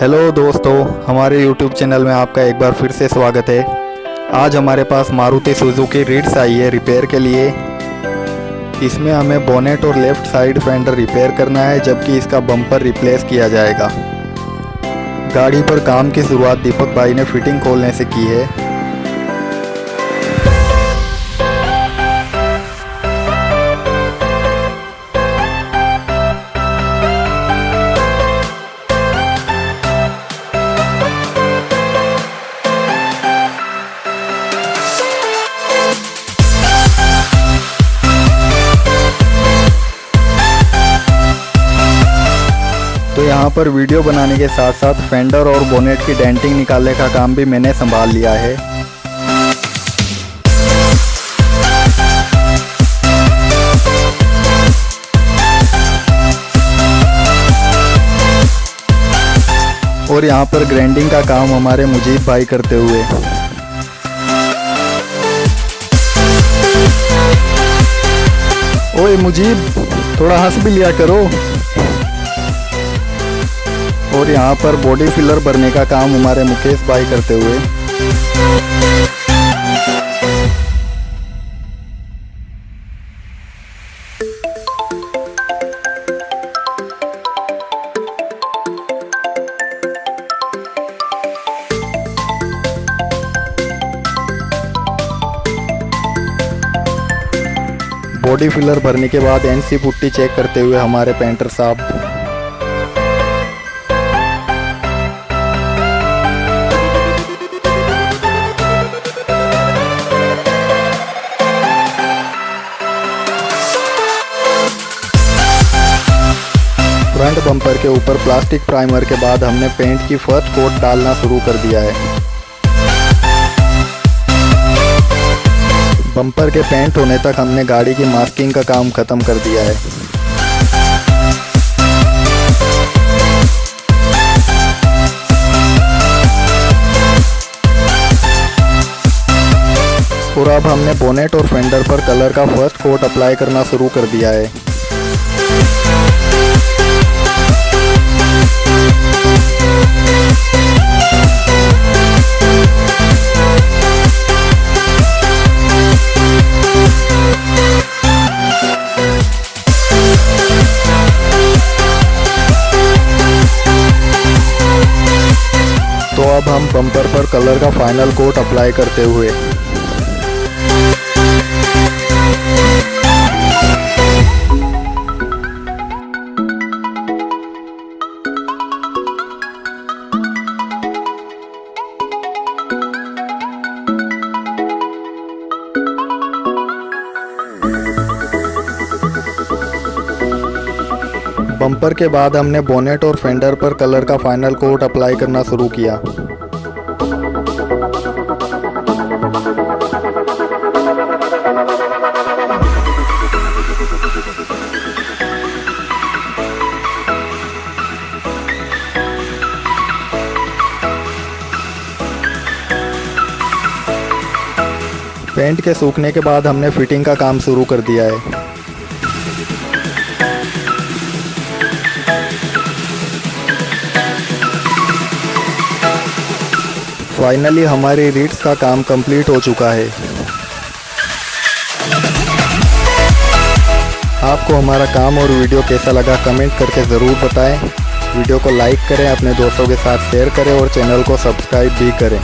Hello दोस्तों, हमारे YouTube channel में आपका एक बार फिर से स्वागत है। आज हमारे पास मारुति सुजुकी रिट्स आई है रिपेयर के लिए। इसमें हमें बोनेट और लेफ़्ट साइड फेंडर रिपेयर करना है, जबकि इसका बम्पर रिप्लेस किया जाएगा। गाड़ी पर काम की शुरुआत दीपक भाई ने फिटिंग खोलने से की है। तो यहाँ पर वीडियो बनाने के साथ साथ फेंडर और बोनेट की डेंटिंग निकालने का काम भी मैंने संभाल लिया है। और यहाँ पर ग्राइंडिंग का काम हमारे मुजीब भाई करते हुए। ओए मुजीब, थोड़ा हंस भी लिया करो। और यहाँ पर बॉडी फिलर भरने का काम हमारे मुकेश भाई करते हुए। बॉडी फिलर भरने के बाद एनसी पुट्टी चेक करते हुए हमारे पेंटर साहब। फ्रंट बम्पर के ऊपर प्लास्टिक प्राइमर के बाद हमने पेंट की फर्स्ट कोट डालना शुरू कर दिया है। बम्पर के पेंट होने तक हमने गाड़ी की मास्किंग का काम खत्म कर दिया है। और अब हमने बोनेट और फेंडर पर कलर का फर्स्ट कोट अप्लाई करना शुरू कर दिया है। तो अब हम बम्पर पर कलर का फाइनल कोट अप्लाई करते हुए। बम्पर के बाद हमने बोनेट और फेंडर पर कलर का फाइनल कोट अप्लाई करना शुरू किया। पेंट के सूखने के बाद हमने फिटिंग का काम शुरू कर दिया है। फाइनली हमारी रिट्स का काम कंप्लीट हो चुका है। आपको हमारा काम और वीडियो कैसा लगा कमेंट करके ज़रूर बताएं। वीडियो को लाइक करें, अपने दोस्तों के साथ शेयर करें और चैनल को सब्सक्राइब भी करें।